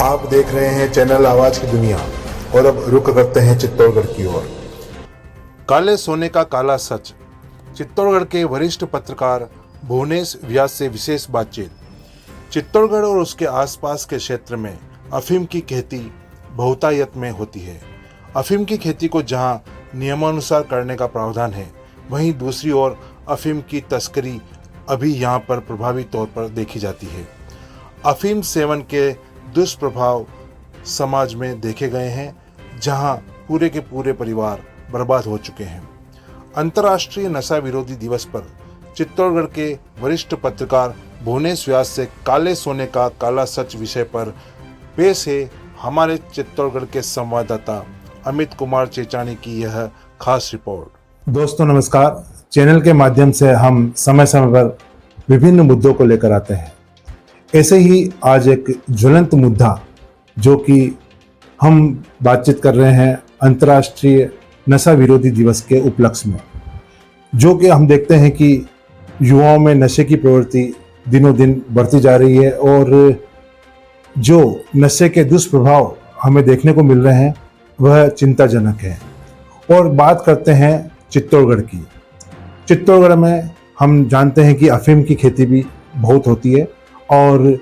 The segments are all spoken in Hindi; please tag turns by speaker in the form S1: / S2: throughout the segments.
S1: आप देख रहे हैं चैनल आवाज की दुनिया और अब रुक करते हैं चित्तौड़गढ़ की ओर। काले सोने का काला सच, चित्तौड़गढ़ के वरिष्ठ पत्रकार भुवनेश व्यास से विशेष बातचीत। चित्तौड़गढ़ और उसके आसपास के क्षेत्र में अफीम की खेती बहुतायत में होती है। अफीम की खेती को जहां नियमानुसार करने का प्रावधान है, वहीं दूसरी ओर अफीम की तस्करी अभी यहां पर प्रभावी तौर पर देखी जाती है। अफीम सेवन के दुष्प्रभाव समाज में देखे गए हैं, जहां पूरे के पूरे परिवार बर्बाद हो चुके हैं। अंतर्राष्ट्रीय नशा विरोधी दिवस पर चित्तौड़गढ़ के वरिष्ठ पत्रकार भुवनेश व्यास से काले सोने का काला सच विषय पर पेश है हमारे चित्तौड़गढ़ के संवाददाता अमित कुमार चेचानी की यह खास रिपोर्ट।
S2: दोस्तों नमस्कार। चैनल के माध्यम से हम समय समय पर विभिन्न मुद्दों को लेकर आते हैं। ऐसे ही आज एक ज्वलंत मुद्दा जो कि हम बातचीत कर रहे हैं अंतर्राष्ट्रीय नशा विरोधी दिवस के उपलक्ष्य में, जो कि हम देखते हैं कि युवाओं में नशे की प्रवृत्ति दिनों दिन बढ़ती जा रही है और जो नशे के दुष्प्रभाव हमें देखने को मिल रहे हैं वह चिंताजनक है। और बात करते हैं चित्तौड़गढ़ की। चित्तौड़गढ़ में हम जानते हैं कि अफीम की खेती भी बहुत होती है और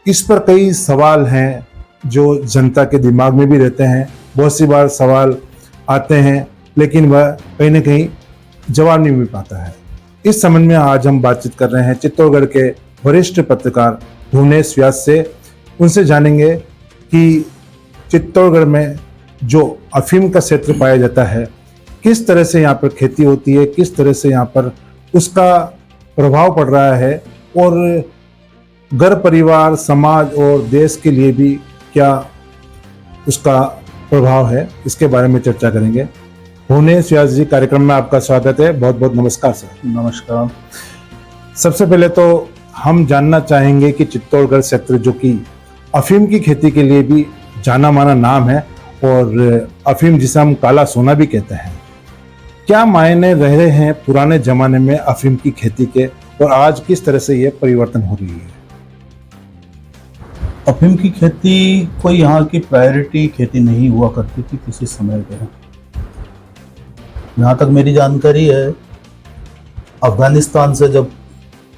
S2: इस पर कई सवाल हैं जो जनता के दिमाग में भी रहते हैं। बहुत सी बार सवाल आते हैं लेकिन वह कहीं ना कहीं जवाब नहीं मिल पाता है। इस संबंध में आज हम बातचीत कर रहे हैं चित्तौड़गढ़ के वरिष्ठ पत्रकार भुवनेश व्यास से। उनसे जानेंगे कि चित्तौड़गढ़ में जो अफीम का क्षेत्र पाया जाता है, किस तरह से यहाँ पर खेती होती है, किस तरह से यहाँ पर उसका प्रभाव पड़ रहा है और घर परिवार, समाज और देश के लिए भी क्या उसका प्रभाव है, इसके बारे में चर्चा करेंगे। भुवनेश व्यास जी, कार्यक्रम में आपका स्वागत है। बहुत बहुत नमस्कार सर।
S3: नमस्कार।
S2: सबसे पहले तो हम जानना चाहेंगे कि चित्तौड़गढ़ क्षेत्र जो कि अफीम की खेती के लिए भी जाना माना नाम है और अफीम जिसे हम काला सोना भी कहते हैं, क्या मायने रहे हैं पुराने जमाने में अफीम की खेती के और आज किस तरह से ये परिवर्तन हो रही है?
S3: अफीम की खेती कोई यहाँ की प्रायोरिटी खेती नहीं हुआ करती थी किसी समय पे। यहाँ तक मेरी जानकारी है, अफगानिस्तान से जब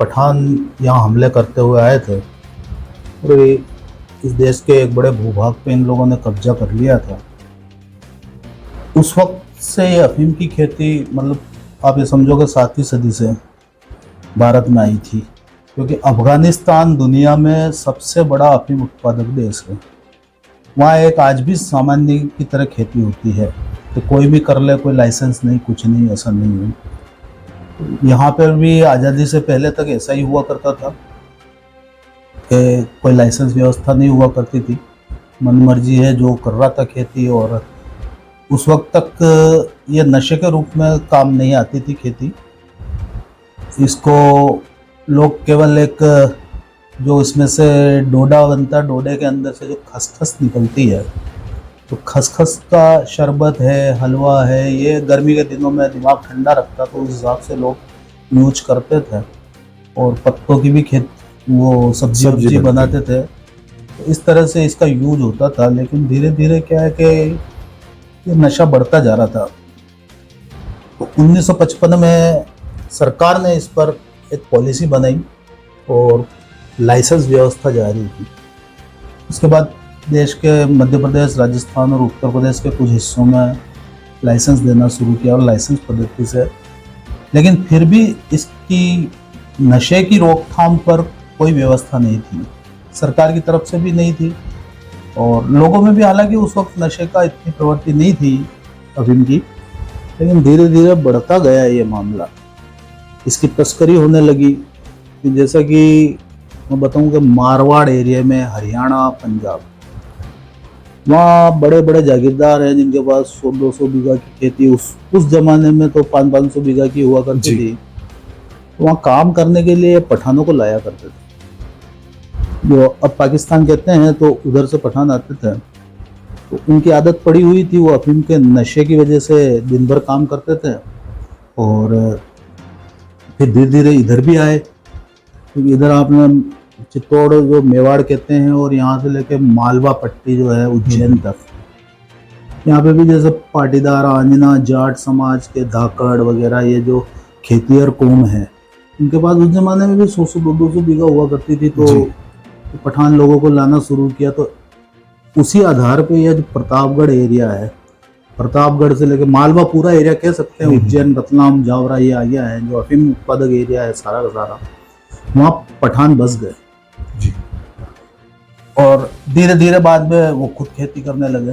S3: पठान यहाँ हमले करते हुए आए थे और इस देश के एक बड़े भूभाग पे इन लोगों ने कब्जा कर लिया था, उस वक्त से ये अफीम की खेती मतलब आप ये समझोगे 7वीं सदी से भारत में आई थी, क्योंकि अफगानिस्तान दुनिया में सबसे बड़ा अफीम उत्पादक देश है। वहाँ एक आज भी सामान्य की तरह खेती होती है, तो कोई भी कर ले, कोई लाइसेंस नहीं, कुछ नहीं, ऐसा नहीं है। यहाँ पर भी आज़ादी से पहले तक ऐसा ही हुआ करता था कि कोई लाइसेंस व्यवस्था नहीं हुआ करती थी, मनमर्जी है जो कर रहा था खेती। और उस वक्त तक ये नशे के रूप में काम नहीं आती थी खेती। इसको लोग केवल एक जो इसमें से डोडा बनता है, डोडे के अंदर से जो खसखस निकलती है, तो खसखस का शरबत है, हलवा है, ये गर्मी के दिनों में दिमाग ठंडा रखता, तो उस हिसाब से लोग यूज करते थे। और पत्तों की भी वो सब्जी बनाते थे, तो इस तरह से इसका यूज होता था। लेकिन धीरे धीरे क्या है कि ये नशा बढ़ता जा रहा था। तो 1955 में सरकार ने इस पर एक पॉलिसी बनाई और लाइसेंस व्यवस्था जारी की। उसके बाद देश के मध्य प्रदेश, राजस्थान और उत्तर प्रदेश के कुछ हिस्सों में लाइसेंस देना शुरू किया और लाइसेंस पद्धति से, लेकिन फिर भी इसकी नशे की रोकथाम पर कोई व्यवस्था नहीं थी, सरकार की तरफ से भी नहीं थी और लोगों में भी। हालांकि उस वक्त नशे का इतनी प्रवृत्ति नहीं थी अफीम की, लेकिन धीरे धीरे बढ़ता गया ये मामला। इसकी तस्करी होने लगी। जैसा कि मैं बताऊं कि मारवाड़ एरिया में, हरियाणा, पंजाब, वहाँ बड़े बड़े जागीरदार हैं जिनके पास 100-200 बीघा की खेती उस जमाने में तो 500-500 बीघा की हुआ करती थी। तो वहाँ काम करने के लिए पठानों को लाया करते थे, जो अब पाकिस्तान कहते हैं, तो उधर से पठान आते थे। तो उनकी आदत पड़ी हुई थी, वो अफीम के नशे की वजह से दिन भर काम करते थे और फिर धीरे धीरे इधर भी आए, क्योंकि इधर आपने चित्तौड़ जो मेवाड़ कहते हैं और यहाँ से लेके मालवा पट्टी जो है उज्जैन तक, यहाँ पे भी जैसे पाटीदार, आंजना, जाट समाज के धाकड़ वगैरह, ये जो खेतिहर कौम है, उनके पास उस जमाने में भी 100-200 बीघा हुआ करती थी। तो पठान लोगों को लाना शुरू किया, तो उसी आधार पे यह जो प्रतापगढ़ एरिया है, प्रतापगढ़ से लेके मालवा पूरा एरिया कह सकते हैं, उज्जैन, रतलाम, जावरा, ये एरिया है जो अफीम उत्पादक एरिया है सारा का सारा, वहाँ पठान बस गए
S2: जी।
S3: और धीरे धीरे बाद में वो खुद खेती करने लगे,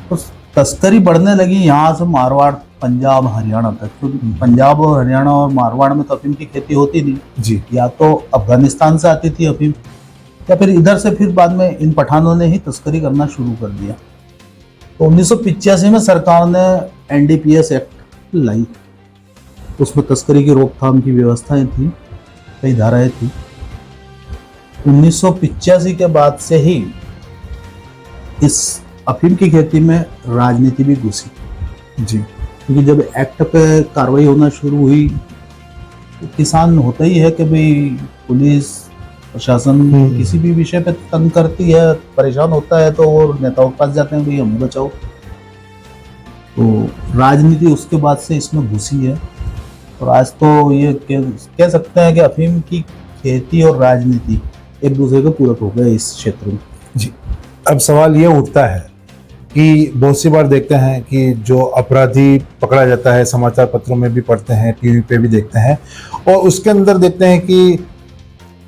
S3: तो तस्करी बढ़ने लगी यहाँ से मारवाड़, पंजाब, हरियाणा तक। तो पंजाब और हरियाणा और मारवाड़ में तो अफीम की खेती होती नहीं
S2: जी।
S3: या तो अफगानिस्तान से आती थी अफीम, या फिर इधर से फिर बाद में इन पठानों ने ही तस्करी करना शुरू कर दिया। तो 1985 में सरकार ने NDPS एक्ट लाई, उसमें तस्करी की रोकथाम की व्यवस्थाएं थी, कई धाराएं थी। 1985 के बाद से ही इस अफीम की खेती में राजनीति भी घुसी
S2: जी।
S3: क्योंकि जब एक्ट पे कार्रवाई होना शुरू हुई तो किसान होता ही है कि भाई पुलिस प्रशासन किसी भी विषय पे तंग करती है, परेशान होता है, तो वो नेताओं के पास जाते हैं, भाई हमें बचाओ। तो राजनीति उसके बाद से इसमें घुसी है और आज तो ये कह सकते हैं कि अफीम की खेती और राजनीति एक दूसरे के पूरक हो गए इस क्षेत्र में
S2: जी। अब सवाल ये उठता है कि बहुत सी बार देखते हैं कि जो अपराधी पकड़ा जाता है, समाचार पत्रों में भी पढ़ते हैं, टीवी पे भी देखते हैं, और उसके अंदर देखते हैं कि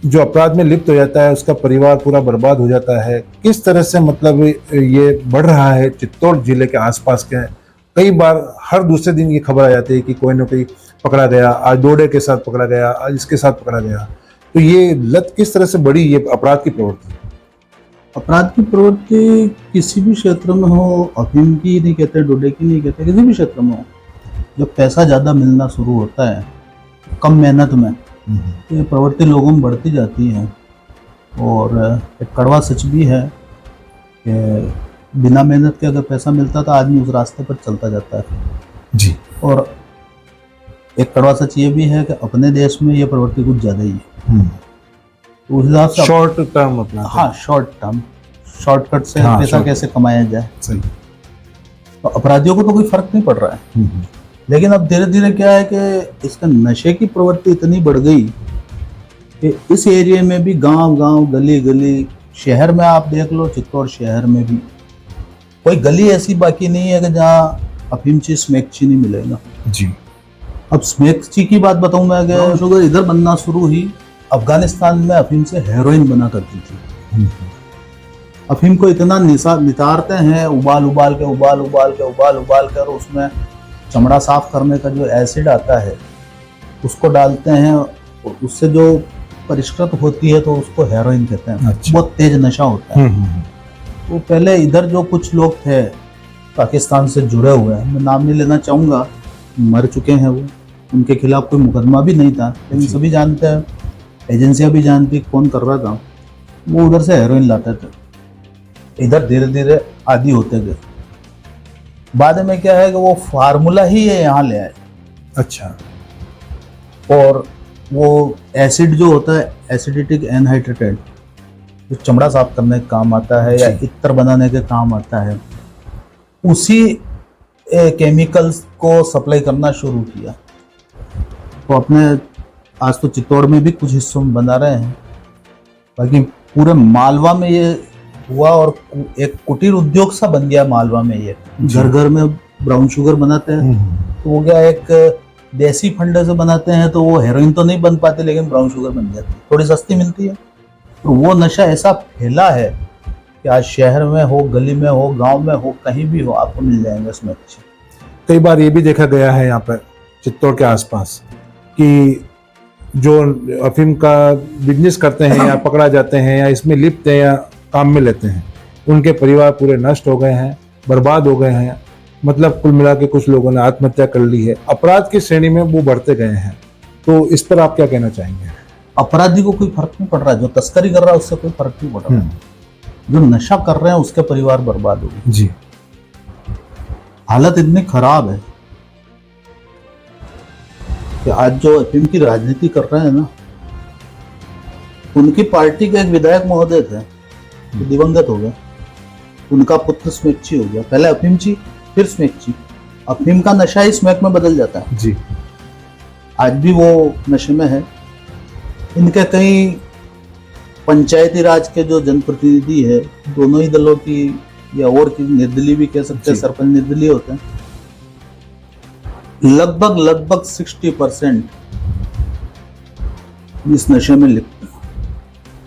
S2: जो अपराध में लिप्त हो जाता है उसका परिवार पूरा बर्बाद हो जाता है। किस तरह से मतलब ये बढ़ रहा है चित्तौड़ जिले के आसपास के, कई बार हर दूसरे दिन ये खबर आ जाती है कि कोई ना कोई पकड़ा गया, आज डोडे के साथ पकड़ा गया, आज इसके साथ पकड़ा गया। तो ये लत किस तरह से बढ़ी, ये अपराध की प्रवृत्ति?
S3: अपराध की प्रवृत्ति किसी भी क्षेत्र में हो, अफीम की नहीं कहते, डोडे की नहीं कहते, किसी भी क्षेत्र में हो, जब पैसा ज़्यादा मिलना शुरू होता है कम मेहनत में, तो ये प्रवृत्ति लोगों में बढ़ती जाती है। और एक कड़वा सच भी है कि बिना मेहनत के अगर पैसा मिलता तो आदमी उस रास्ते पर चलता जाता है
S2: जी।
S3: और एक कड़वा सच ये भी है कि अपने देश में ये प्रवृत्ति कुछ ज़्यादा ही है। तो उस हिसाब से
S2: शॉर्ट टर्म अपना,
S3: हाँ, शॉर्ट टर्म, शॉर्टकट से
S2: हाँ,
S3: पैसा कैसे कमाया जाए।
S2: सही।
S3: तो अपराधियों को तो कोई फर्क नहीं पड़ रहा है, लेकिन अब धीरे धीरे क्या है कि इसका नशे की प्रवृत्ति इतनी बढ़ गई कि इस एरिया में भी गांव गांव, गली गली, शहर में आप देख लो, चित्तौड़ शहर में भी कोई गली ऐसी बाकी नहीं है कि जहाँ अफीमची, स्मैकची नहीं मिलेगा
S2: जी।
S3: अब स्मैकची की बात बताऊं मैं कि शुगर इधर बनना शुरू हुई, अफगानिस्तान में अफीम से हेरोइन बना करती थी। अफीम को इतना नितारते हैं, उबाल उबाल के और उसमें चमड़ा साफ करने का जो एसिड आता है उसको डालते हैं, और उससे जो परिष्कृत होती है तो उसको हेरोइन कहते हैं।
S2: अच्छा।
S3: बहुत तेज नशा होता है। तो पहले इधर जो कुछ लोग थे पाकिस्तान से जुड़े हुए हैं, मैं नाम नहीं लेना चाहूँगा, मर चुके हैं वो, उनके खिलाफ कोई मुकदमा भी नहीं था, लेकिन सभी जानते हैं, एजेंसियां भी जानती कौन कर रहा था, वो उधर से हेरोइन लाते थे, इधर धीरे धीरे आदी होते गए। बाद में क्या है कि वो फार्मूला ही ये यहाँ ले आए।
S2: अच्छा।
S3: और वो एसिड जो होता है, एसिडिक एनहाइड्रेटेड, जो चमड़ा साफ करने के काम आता है या इत्र बनाने के काम आता है, उसी केमिकल्स को सप्लाई करना शुरू किया। तो अपने आज तो चित्तौड़ में भी कुछ हिस्सों में बना रहे हैं, बाकी पूरे मालवा में ये हुआ और एक कुटीर उद्योग सा बन गया मालवा में। ये घर घर में ब्राउन शुगर बनाते हैं, तो वो क्या एक देसी फंडे से बनाते हैं, तो वो हेरोइन तो नहीं बन पाती लेकिन ब्राउन शुगर बन जाती है, थोड़ी सस्ती मिलती है। तो वो नशा ऐसा फैला है कि आज शहर में हो, गली में हो, गांव में हो, कहीं भी हो, आपको मिल जाएंगे इसमें अच्छे।
S2: कई बार ये भी देखा गया है यहाँ पर चित्तौड़ के आसपास कि जो अफीम का बिजनेस करते हैं या पकड़ा जाते हैं या इसमें लिप्त हैं या काम में लेते हैं, उनके परिवार पूरे नष्ट हो गए हैं, बर्बाद हो गए हैं। मतलब कुल मिला के कुछ लोगों ने आत्महत्या कर ली है। अपराध की श्रेणी में वो बढ़ते गए हैं, तो इस पर आप क्या कहना चाहेंगे?
S3: अपराधी को कोई फर्क नहीं पड़ रहा है, जो तस्करी कर रहा है उससे कोई फर्क नहीं पड़ रहा है, जो नशा कर रहे हैं उसके परिवार बर्बाद हो गए
S2: जी।
S3: हालत इतनी खराब है कि आज जो अफीम की राजनीति कर रहे हैं ना, उनकी पार्टी के एक विधायक महोदय थे, जो दिवंगत हो गए। उनका पुत्र स्मैकची हो गया, पहले अफीमची फिर स्मैकची। अफीम का नशा ही स्मैक में बदल जाता है।
S2: जी।
S3: आज भी वो नशे में है। इनके कई पंचायती राज के जो जनप्रतिनिधि है, दोनों ही दलों की या और की, निर्दलीय भी कह सकते हैं, सरपंच निर्दलीय होते हैं, लगभग 60% इस नशे में लिप्त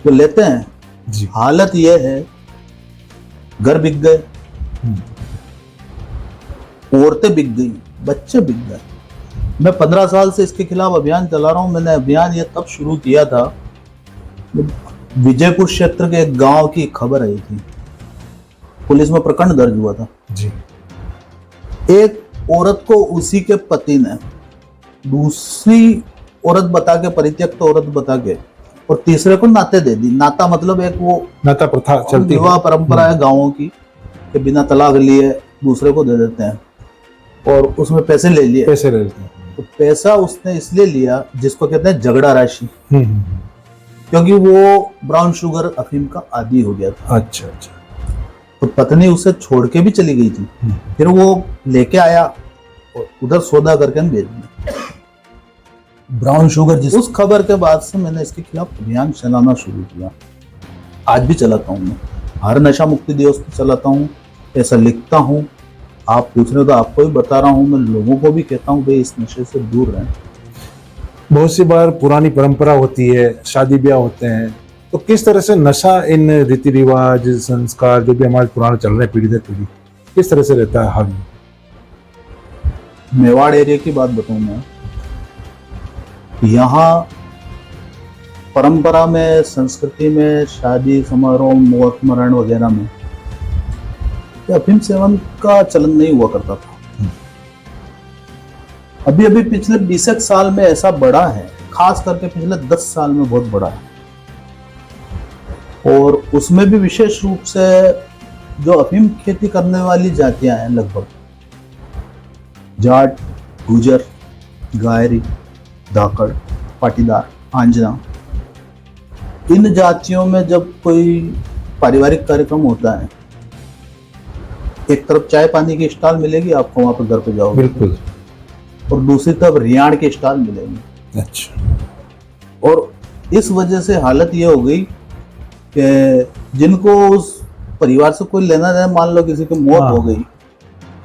S3: तो लेते हैं।
S2: जी।
S3: हालत यह है, घर बिक गए, औरतें बिक गई, बच्चे बिक गए। मैं 15 साल से इसके खिलाफ अभियान चला रहा हूं। मैंने अभियान ये तब शुरू किया था, विजयपुर क्षेत्र के एक गांव की खबर आई थी, पुलिस में प्रकरण दर्ज हुआ था।
S2: जी।
S3: एक औरत को उसी के पति ने दूसरी औरत बता के, परित्यक्त औरत बता के, और तीसरे को नाते दे दी। नाता मतलब एक वो
S2: नाता प्रथा चलती है।
S3: विवाह परंपरा है गांवों की कि बिना तलाक लिए दूसरे को दे देते हैं, और उसमें पैसे ले लिए।
S2: पैसे ले लेते हैं।
S3: तो पैसा उसने इसलिए लिया, जिसको कहते हैं झगड़ा राशि,
S2: हम्म।
S3: क्योंकि वो ब्राउन शुगर अफीम का आदी हो गया था।
S2: अच्छा अच्छा।
S3: तो पत्नी उसे छोड़ के भी चली गई थी, फिर वो लेके आया और उधर सौदा करके भेज दिया ब्राउन शुगर। उस खबर के बाद से मैंने इसके खिलाफ अभियान चलाना शुरू किया। आज भी चलाता हूँ, मैं हर नशा मुक्ति दिवस पे चलाता हूँ, ऐसा लिखता हूँ। आप पूछ रहे हो तो आपको भी बता रहा हूँ, मैं लोगों को भी कहता हूँ भाई इस नशे से दूर रहें।
S2: बहुत सी बार पुरानी परंपरा होती है, शादी ब्याह होते हैं, तो किस तरह से नशा इन रीति रिवाज, संस्कार जो भी हमारे पुराने चल रहे हैं पीढ़ी दर पीढ़ी, किस तरह से रहता है हावी?
S3: मेवाड़ एरिया की बात बताऊं मैं, यहाँ परंपरा में, संस्कृति में, शादी समारोह, मौत मरण वगैरह में अफीम सेवन का चलन नहीं हुआ करता था। अभी अभी पिछले 20 साल में ऐसा बढ़ा है, खास करके पिछले 10 साल में बहुत बढ़ा है। और उसमें भी विशेष रूप से जो अफीम खेती करने वाली जातियां हैं, लगभग जाट, गुजर, गायरी, धाकड़, पाटीदार, आंजना, इन जातियों में जब कोई पारिवारिक कार्यक्रम होता है, एक तरफ चाय पानी की स्टॉल मिलेगी आपको, वहां पर घर पे जाओगे,
S2: बिल्कुल,
S3: और दूसरी तरफ रियाण की स्टॉल मिलेगी।
S2: अच्छा।
S3: और इस वजह से हालत ये हो गई कि जिनको उस परिवार से कोई लेना देना, मान लो किसी की मौत हो गई,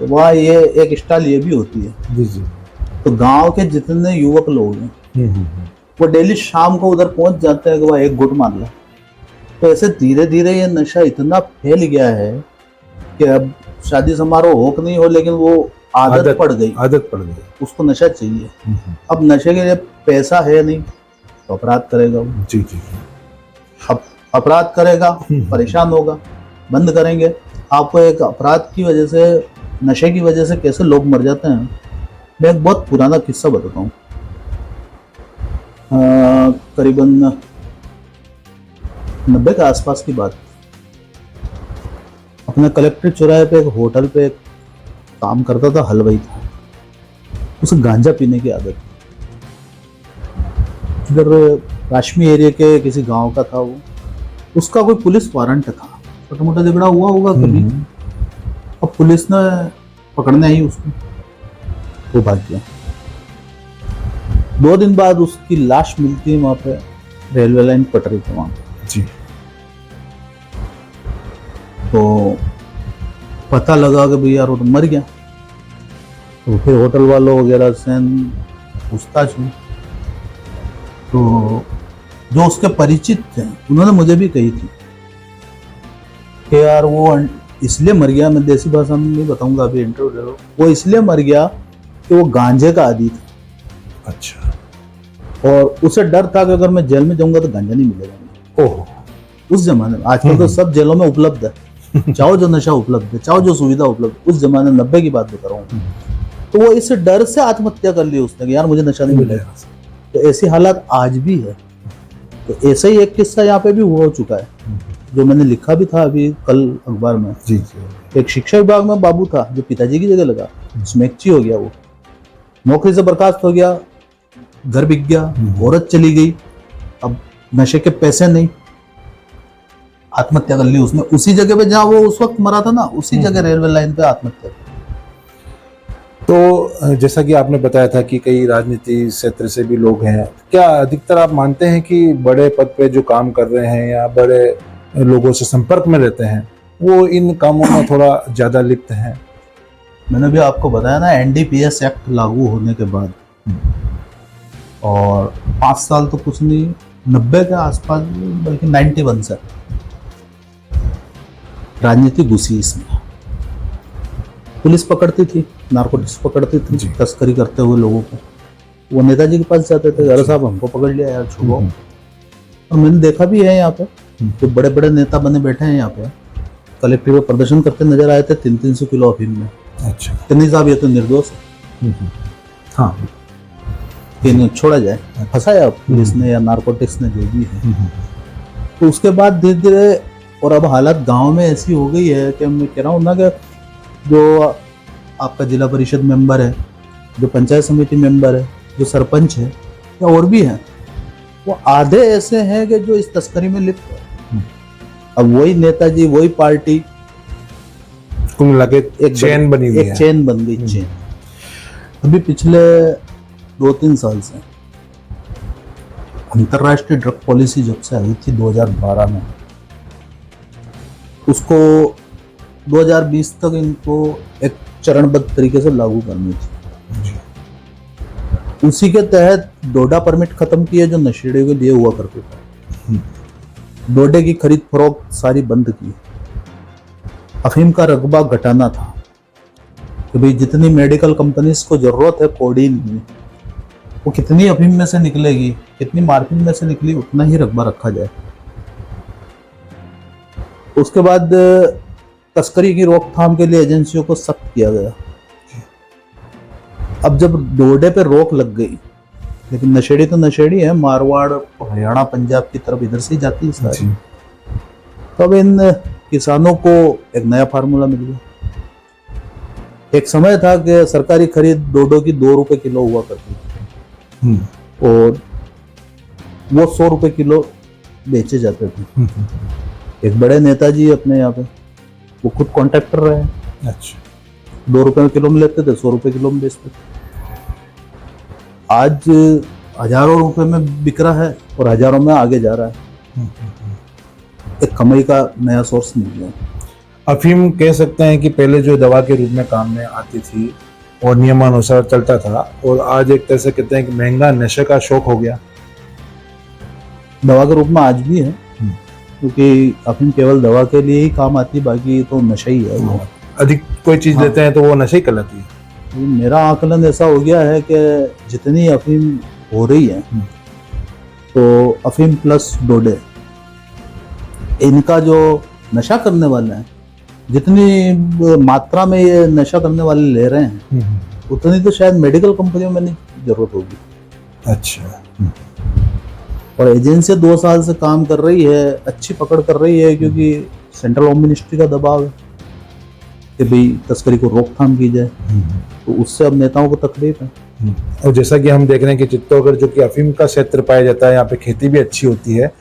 S3: तो वहाँ ये एक स्टॉल ये भी होती है।
S2: जी जी।
S3: तो गांव के जितने युवक लोग हैं वो डेली शाम को उधर पहुंच जाते हैं कि वह एक गुट मार ला। तो ऐसे धीरे धीरे ये नशा इतना फैल गया है कि अब शादी समारोह हो कि नहीं हो, लेकिन वो आदत पड़ गई, उसको नशा चाहिए। अब नशे के लिए पैसा है नहीं तो अपराध करेगा वो।
S2: जी जी।
S3: अब अपराध करेगा, परेशान होगा, बंद करेंगे। आपको एक अपराध की वजह से, नशे की वजह से कैसे लोग मर जाते हैं, मैं एक बहुत पुराना किस्सा बताता हूँ। करीबन 90 के आसपास की बात। अपने कलेक्ट्रेट चौराहे पे एक होटल पे एक काम करता था, हलवाई था, उसे गांजा पीने की आदत थी। इधर काश्मीर एरिया के किसी गांव का था वो, उसका कोई पुलिस वारंट था, छोटा मोटा झगड़ा हुआ होगा कभी। अब पुलिस ने पकड़ने आई उसको, वो भाग गया। 2 दिन बाद उसकी लाश मिलती है वहां पे, रेलवे लाइन पटरी पे वहां पे।
S2: जी।
S3: तो पता लगा कि भैया वो तो मर गया। तो फिर होटल वालों वगैरह से पूछताछ हुई, तो जो उसके परिचित थे उन्होंने मुझे भी कही थी कि यार वो इसलिए मर गया, मैं देसी भाषा में नहीं बताऊंगा, अभी इंटरव्यू ले लो, वो इसलिए मर गया कि वो गांजे का आदी था।
S2: अच्छा।
S3: और उसे डर था कि अगर मैं जेल में जाऊंगा तो गांजा नहीं मिलेगा।
S2: ओह।
S3: उस जमाने में, आजकल तो सब जेलों में उपलब्ध है, चाहो जो नशा उपलब्ध है, चाहो जो सुविधा उपलब्ध, उस जमाने 90 की बात बता रहा हूँ। तो वो इस डर से आत्महत्या कर ली उसने कि यार मुझे नशा नहीं मिलेगा। तो ऐसी हालत आज भी है। तो ऐसा ही एक किस्सा यहाँ पे भी हो चुका है, जो मैंने लिखा भी था अभी कल अखबार में।
S2: जी जी।
S3: एक शिक्षा विभाग में बाबू था जो पिताजी की जगह लगा, स्मैकची हो गया, वो नौकरी से बर्खास्त हो गया, घर बिक गया, औरत चली गई। अब नशे के पैसे नहीं, आत्महत्या कर ली उसने उसी जगह पे जहाँ वो उस वक्त मरा था ना, उसी जगह रेलवे लाइन पे आत्महत्या की।
S2: तो जैसा कि आपने बताया था कि कई राजनीति क्षेत्र से भी लोग हैं, क्या अधिकतर आप मानते हैं कि बड़े पद पे जो काम कर रहे हैं या बड़े लोगों से संपर्क में रहते हैं वो इन कामों में थोड़ा ज्यादा लिप्त हैं?
S3: मैंने भी आपको बताया ना, एनडीपीएस एक्ट लागू होने के बाद और 5 साल तो कुछ नहीं, 90 के आसपास, बल्कि 91 से राजनीति घुसी इसमें। पुलिस पकड़ती थी, नारकोटिक्स पकड़ती थी, तस्करी करते हुए लोगों को, वो नेताजी के पास जाते थे, अरे साहब हमको पकड़ लिया यार, छुपाओ। और मैंने देखा भी है यहाँ पे जो बड़े बड़े नेता बने बैठे हैं यहाँ पे, कलेक्ट्रेट में प्रदर्शन करते नजर आए थे 300-300 किलो अफीम में।
S2: अच्छा।
S3: इतनी साहब ये तो निर्दोष है,
S2: हाँ,
S3: इन्हें छोड़ा जाए, फंसाया पुलिस ने या नारकोटिक्स ने, जो भी है। तो उसके बाद धीरे धीरे, और अब हालत गांव में ऐसी हो गई है कि मैं कह रहा हूँ ना कि जो आपका जिला परिषद मेंबर है, जो पंचायत समिति मेंबर है, जो सरपंच है या और भी हैं, वो आधे ऐसे हैं कि जो इस तस्करी में लिप्त है। अब वही नेताजी, वही पार्टी,
S2: कुल मिला के एक चेन बनी हुई है।
S3: एक चेन बन गई, चेन। अभी पिछले 2-3 साल से अंतर्राष्ट्रीय ड्रग पॉलिसी जब से आई थी 2012 में, उसको 2020 तक इनको एक चरणबद्ध तरीके से लागू करनी थी। उसी के तहत डोडा परमिट खत्म किए जो नशेड़ियों के लिए हुआ करते थे। डोडे की खरीद फरोख्त सारी बंद की। अफीम का रकबा घटाना था कि भाई जितनी मेडिकल कंपनीज को जरूरत है कोडीन की, वो कितनी अफीम में से निकलेगी, कितनी मार्केट में से निकली, उतना ही रकबा रखा जाए। उसके बाद तस्करी की रोकथाम के लिए एजेंसियों को सख्त किया गया। अब जब डोडे पे रोक लग गई, लेकिन नशेड़ी तो नशेड़ी है, मारवाड़, हरियाणा, पंजाब की तरफ इधर से ही जाती है सारी। तो अब इन किसानों को एक नया फार्मूला मिल गया। एक समय था कि सरकारी खरीद डोडो की 2 रुपए किलो हुआ करती थी और वो 100 रुपए किलो बेचे जाते थे। एक बड़े नेताजी अपने यहाँ पे, वो खुद कॉन्ट्रैक्टर रहे हैं।
S2: अच्छा।
S3: 2 रुपए किलो में लेते थे, 100 रुपए किलो में बेचते थे। आज हजारों रुपए में बिक रहा है और हजारों में आगे जा रहा है। एक कमाई का नया सोर्स मिल गया।
S2: अफीम कह सकते हैं कि पहले जो दवा के रूप में काम में आती थी और नियमानुसार चलता था, और आज एक तरह से कहते हैं कि महंगा नशे का शौक हो गया।
S3: दवा के रूप में आज भी है, क्योंकि अफीम केवल दवा के लिए ही काम आती है, बाकी तो नशा ही है वो।
S2: अधिक कोई चीज लेते हैं तो वो नशे ही कहलाती है।
S3: मेरा आकलन ऐसा हो गया है कि जितनी अफीम हो रही है, तो अफीम प्लस डोडे, इनका जो नशा करने वाले हैं, जितनी मात्रा में ये नशा करने वाले ले रहे हैं, उतनी तो शायद मेडिकल कंपनियों में नहीं जरूरत होगी।
S2: अच्छा।
S3: और एजेंसी 2 साल से काम कर रही है, अच्छी पकड़ कर रही है, क्योंकि सेंट्रल होम मिनिस्ट्री का दबाव है कि भाई तस्करी को रोकथाम की जाए। तो उससे अब नेताओं को तकलीफ है।
S2: और जैसा कि हम देख रहे हैं कि चित्तौड़गढ़ जो कि अफीम का क्षेत्र पाया जाता है, यहाँ पे खेती भी अच्छी होती है,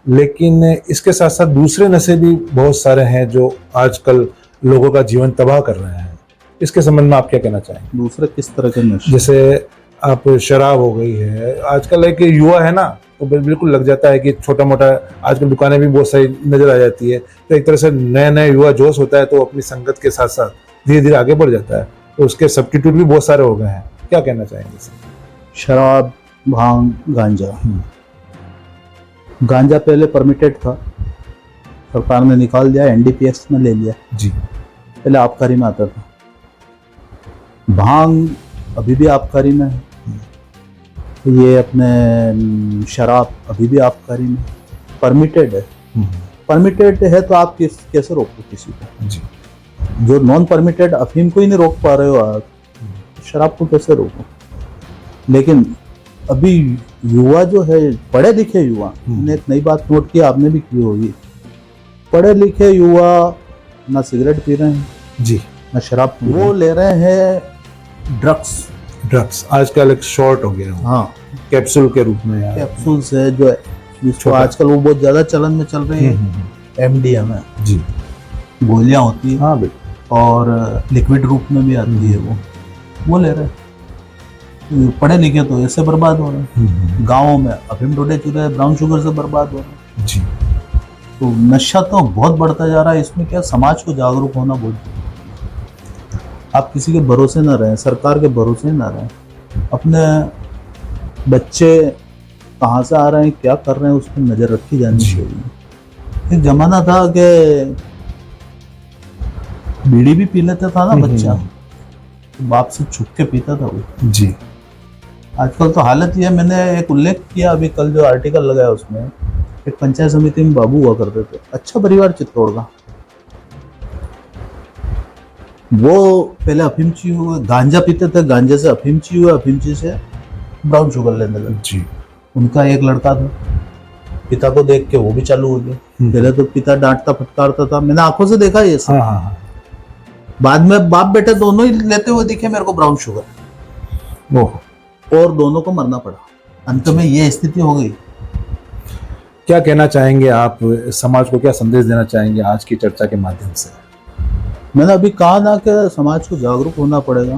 S2: लेकिन इसके साथ साथ दूसरे नशे भी बहुत सारे हैं जो आजकल लोगों का जीवन तबाह कर रहे हैं। इसके संबंध में आप क्या कहना चाहेंगे?
S3: दूसरे किस तरह के नशे?
S2: जैसे आप शराब हो गई है, आजकल एक युवा है ना, तो बिल्कुल लग जाता है कि छोटा मोटा, आजकल दुकानें भी बहुत सारी नजर आ जाती है, तो एक तरह से नया नया युवा जोश होता है, तो अपनी संगत के साथ साथ धीरे धीरे आगे बढ़ जाता है, तो उसके सब्स्टिट्यूट भी बहुत सारे हो गए हैं। क्या कहना चाहेंगे सर?
S3: शराब, भांग, गांजा। गांजा पहले परमिटेड था, सरकार ने निकाल दिया, एनडीपीएस में ले लिया
S2: जी।
S3: पहले आबकारी में आता था। भांग अभी भी आबकारी में है, ये अपने शराब अभी भी आबकारी में परमिटेड है। परमिटेड है तो आप कैसे रोको किसी को?
S2: जी।
S3: जो नॉन परमिटेड अफीम को ही नहीं रोक पा रहे हो आप, शराब को कैसे रोको? लेकिन अभी युवा जो है, पढ़े लिखे युवा, ने एक नई बात नोट की, आपने भी की होगी, पढ़े लिखे युवा ना सिगरेट पी रहे हैं
S2: जी,
S3: ना शराब पी रहे हैं, वो ले रहे हैं ड्रग्स।
S2: आजकल एक शॉर्ट हो गया,
S3: हाँ,
S2: कैप्सूल के रूप में।
S3: कैप्सूल से जो जिसको
S2: छोटा।
S3: आजकल वो बहुत ज्यादा चलन में चल रही है, एमडीएमए
S2: जी
S3: गोलियां होती है
S2: हाँ बिल्कुल।
S3: और लिक्विड रूप में भी आती है, वो ले रहे हैं। पढ़े लिखे तो ऐसे बर्बाद हो रहे हैं, गाँवों में अफीम डोडे चूरे ब्राउन शुगर से बर्बाद हो रहे हैं।
S2: जी
S3: तो नशा तो बहुत बढ़ता जा रहा है। इसमें क्या समाज को जागरूक होना बहुत जरूरी है। आप किसी के भरोसे ना रहें, सरकार के भरोसे ना रहें। अपने बच्चे कहाँ से आ रहे हैं, क्या कर रहे हैं, उस पर नजर रखी जानी चाहिए। एक जमाना था कि बीड़ी भी पी लेता था ना बच्चा, तो बाप से छुप के पीता था वो।
S2: जी
S3: आजकल तो हालत ये है, मैंने एक उल्लेख किया अभी कल जो आर्टिकल लगाया उसमें, एक पंचायत समिति में बाबू हुआ करते थे, अच्छा परिवार चित्तौड़ का। वो पहले अफीमची हुए, गांजा पीते थे, गांजे से अफीमची हुए, अफीमची से ब्राउन शुगर लेने लगे।
S2: जी
S3: उनका एक लड़का था, पिता को देख के वो भी चालू हो गया। पहले तो पिता डांटता फटकारता था, मैंने आंखों से देखा ये सब।
S2: हाँ हाँ हाँ।
S3: बाद में बाप बेटे दोनों ही लेते हुए दिखे मेरे को ब्राउन शुगर,
S2: ओह
S3: और दोनों को मरना पड़ा। अंत में ये स्थिति हो गई।
S2: क्या कहना चाहेंगे आप, समाज को क्या संदेश देना चाहेंगे आज की चर्चा के माध्यम से?
S3: मैंने अभी कहा ना कि समाज को जागरूक होना पड़ेगा,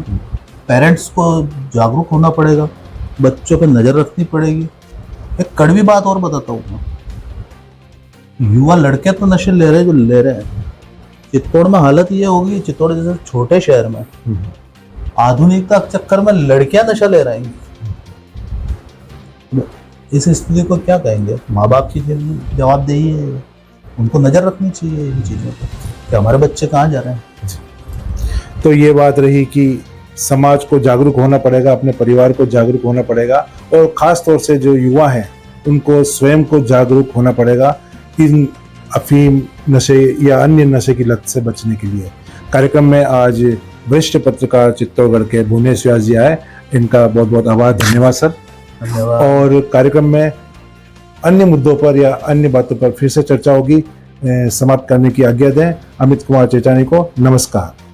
S3: पेरेंट्स को जागरूक होना पड़ेगा, बच्चों पे नजर रखनी पड़ेगी। एक कड़वी बात और बताता हूँ मैं, युवा लड़के तो नशे ले रहे हैं जो ले रहे हैं। चित्तौड़ में हालत ये होगी, चित्तौड़ जैसे छोटे शहर में आधुनिकता के चक्कर में लड़कियां नशा ले रही हैं। इस स्थिति को क्या कहेंगे? माँ बाप की जवाबदेही है, उनको नजर रखनी चाहिए इन चीजों पर कि हमारे बच्चे कहाँ जा रहे हैं।
S2: तो ये बात रही कि समाज को जागरूक होना पड़ेगा, अपने परिवार को जागरूक होना पड़ेगा, और खास तौर से जो युवा हैं उनको स्वयं को जागरूक होना पड़ेगा इन अफीम नशे या अन्य नशे की लत से बचने के लिए। कार्यक्रम में आज वरिष्ठ पत्रकार चित्तौड़गढ़ के भुवनेश व्यास जी आए, इनका बहुत बहुत आभार, धन्यवाद सर।
S3: धन्यवाद।
S2: और कार्यक्रम में अन्य मुद्दों पर या अन्य बातों पर फिर से चर्चा होगी। समाप्त करने की आज्ञा दें। अमित कुमार चेचानी को नमस्कार।